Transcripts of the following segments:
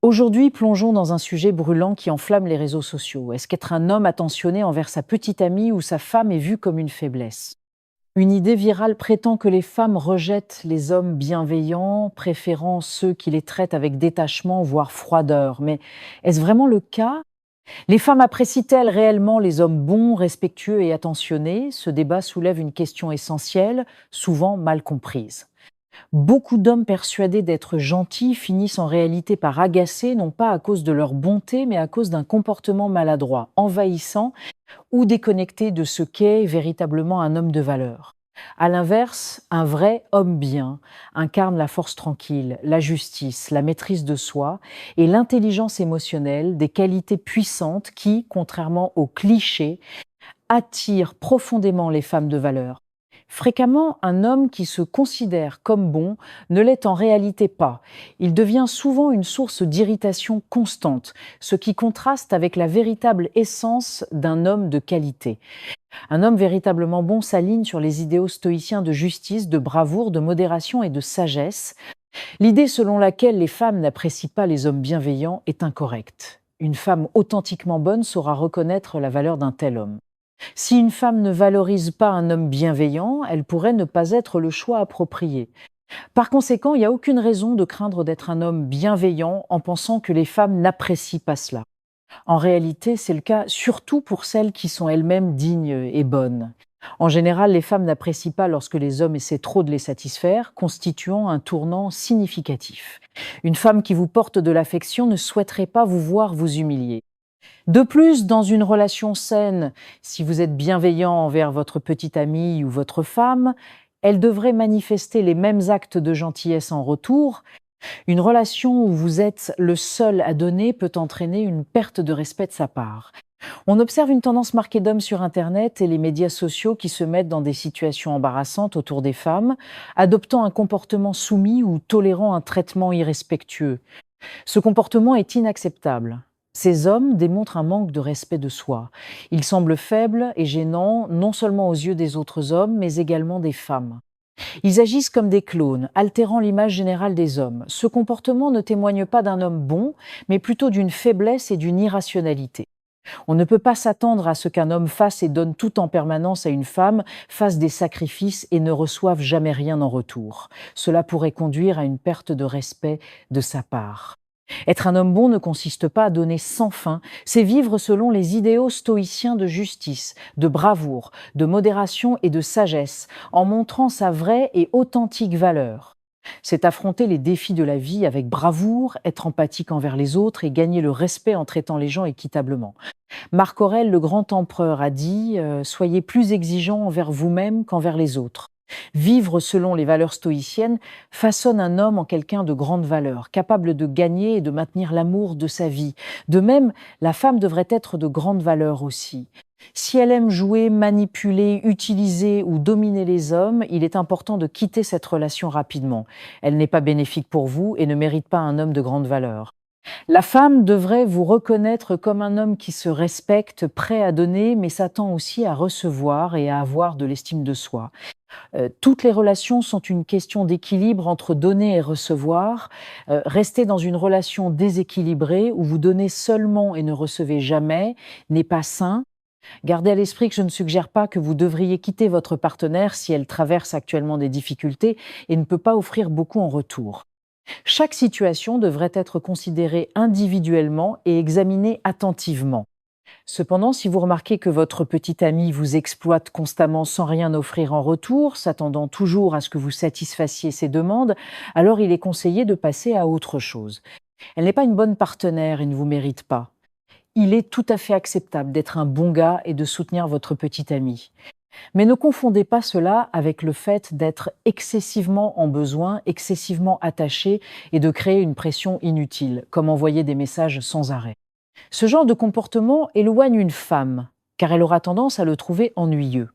Aujourd'hui, plongeons dans un sujet brûlant qui enflamme les réseaux sociaux. Est-ce qu'être un homme attentionné envers sa petite amie ou sa femme est vu comme une faiblesse? Une idée virale prétend que les femmes rejettent les hommes bienveillants, préférant ceux qui les traitent avec détachement, voire froideur. Mais est-ce vraiment le cas? Les femmes apprécient-elles réellement les hommes bons, respectueux et attentionnés? Ce débat soulève une question essentielle, souvent mal comprise. Beaucoup d'hommes persuadés d'être gentils finissent en réalité par agacer, non pas à cause de leur bonté, mais à cause d'un comportement maladroit, envahissant ou déconnecté de ce qu'est véritablement un homme de valeur. À l'inverse, un vrai homme bien incarne la force tranquille, la justice, la maîtrise de soi et l'intelligence émotionnelle, des qualités puissantes qui, contrairement aux clichés, attirent profondément les femmes de valeur. Fréquemment, un homme qui se considère comme bon ne l'est en réalité pas. Il devient souvent une source d'irritation constante, ce qui contraste avec la véritable essence d'un homme de qualité. Un homme véritablement bon s'aligne sur les idéaux stoïciens de justice, de bravoure, de modération et de sagesse. L'idée selon laquelle les femmes n'apprécient pas les hommes bienveillants est incorrecte. Une femme authentiquement bonne saura reconnaître la valeur d'un tel homme. Si une femme ne valorise pas un homme bienveillant, elle pourrait ne pas être le choix approprié. Par conséquent, il n'y a aucune raison de craindre d'être un homme bienveillant en pensant que les femmes n'apprécient pas cela. En réalité, c'est le cas surtout pour celles qui sont elles-mêmes dignes et bonnes. En général, les femmes n'apprécient pas lorsque les hommes essaient trop de les satisfaire, constituant un tournant significatif. Une femme qui vous porte de l'affection ne souhaiterait pas vous voir vous humilier. De plus, dans une relation saine, si vous êtes bienveillant envers votre petite amie ou votre femme, elle devrait manifester les mêmes actes de gentillesse en retour. Une relation où vous êtes le seul à donner peut entraîner une perte de respect de sa part. On observe une tendance marquée d'hommes sur Internet et les médias sociaux qui se mettent dans des situations embarrassantes autour des femmes, adoptant un comportement soumis ou tolérant un traitement irrespectueux. Ce comportement est inacceptable. Ces hommes démontrent un manque de respect de soi. Ils semblent faibles et gênants, non seulement aux yeux des autres hommes, mais également des femmes. Ils agissent comme des clones, altérant l'image générale des hommes. Ce comportement ne témoigne pas d'un homme bon, mais plutôt d'une faiblesse et d'une irrationalité. On ne peut pas s'attendre à ce qu'un homme fasse et donne tout en permanence à une femme, fasse des sacrifices et ne reçoive jamais rien en retour. Cela pourrait conduire à une perte de respect de sa part. Être un homme bon ne consiste pas à donner sans fin, c'est vivre selon les idéaux stoïciens de justice, de bravoure, de modération et de sagesse, en montrant sa vraie et authentique valeur. C'est affronter les défis de la vie avec bravoure, être empathique envers les autres et gagner le respect en traitant les gens équitablement. Marc Aurèle, le grand empereur, a dit Soyez plus exigeants envers vous-même qu'envers les autres ». Vivre selon les valeurs stoïciennes façonne un homme en quelqu'un de grande valeur, capable de gagner et de maintenir l'amour de sa vie. De même, la femme devrait être de grande valeur aussi. Si elle aime jouer, manipuler, utiliser ou dominer les hommes, il est important de quitter cette relation rapidement. Elle n'est pas bénéfique pour vous et ne mérite pas un homme de grande valeur. La femme devrait vous reconnaître comme un homme qui se respecte, prêt à donner, mais s'attend aussi à recevoir et à avoir de l'estime de soi. Toutes les relations sont une question d'équilibre entre donner et recevoir. Rester dans une relation déséquilibrée où vous donnez seulement et ne recevez jamais n'est pas sain. Gardez à l'esprit que je ne suggère pas que vous devriez quitter votre partenaire si elle traverse actuellement des difficultés et ne peut pas offrir beaucoup en retour. Chaque situation devrait être considérée individuellement et examinée attentivement. Cependant, si vous remarquez que votre petite amie vous exploite constamment sans rien offrir en retour, s'attendant toujours à ce que vous satisfassiez ses demandes, alors il est conseillé de passer à autre chose. Elle n'est pas une bonne partenaire et ne vous mérite pas. Il est tout à fait acceptable d'être un bon gars et de soutenir votre petite amie. Mais ne confondez pas cela avec le fait d'être excessivement en besoin, excessivement attaché et de créer une pression inutile, comme envoyer des messages sans arrêt. Ce genre de comportement éloigne une femme, car elle aura tendance à le trouver ennuyeux.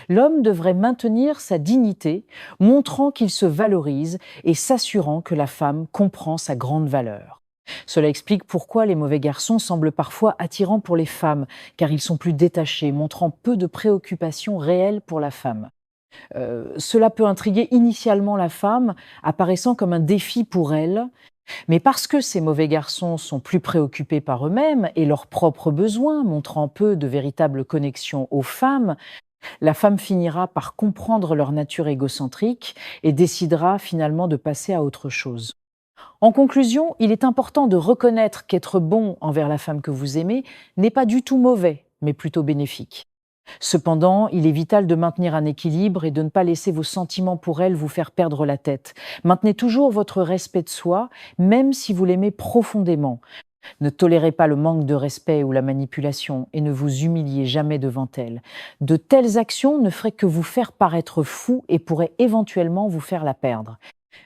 L'homme devrait maintenir sa dignité, montrant qu'il se valorise et s'assurant que la femme comprend sa grande valeur. Cela explique pourquoi les mauvais garçons semblent parfois attirants pour les femmes, car ils sont plus détachés, montrant peu de préoccupations réelles pour la femme. Cela peut intriguer initialement la femme, apparaissant comme un défi pour elle, Mais parce que ces mauvais garçons sont plus préoccupés par eux-mêmes et leurs propres besoins, montrant peu de véritable connexion aux femmes, la femme finira par comprendre leur nature égocentrique et décidera finalement de passer à autre chose. En conclusion, il est important de reconnaître qu'être bon envers la femme que vous aimez n'est pas du tout mauvais, mais plutôt bénéfique. Cependant, il est vital de maintenir un équilibre et de ne pas laisser vos sentiments pour elle vous faire perdre la tête. Maintenez toujours votre respect de soi, même si vous l'aimez profondément. Ne tolérez pas le manque de respect ou la manipulation et ne vous humiliez jamais devant elle. De telles actions ne feraient que vous faire paraître fou et pourraient éventuellement vous faire la perdre.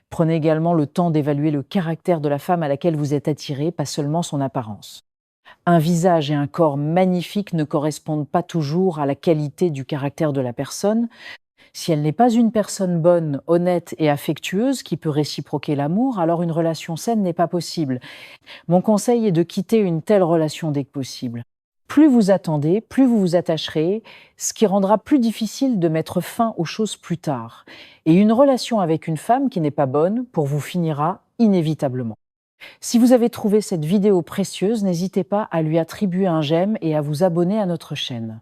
Prenez également le temps d'évaluer le caractère de la femme à laquelle vous êtes attiré, pas seulement son apparence. Un visage et un corps magnifiques ne correspondent pas toujours à la qualité du caractère de la personne. Si elle n'est pas une personne bonne, honnête et affectueuse qui peut réciproquer l'amour, alors une relation saine n'est pas possible. Mon conseil est de quitter une telle relation dès que possible. Plus vous attendez, plus vous vous attacherez, ce qui rendra plus difficile de mettre fin aux choses plus tard. Et une relation avec une femme qui n'est pas bonne pour vous finira inévitablement. Si vous avez trouvé cette vidéo précieuse, n'hésitez pas à lui attribuer un j'aime et à vous abonner à notre chaîne.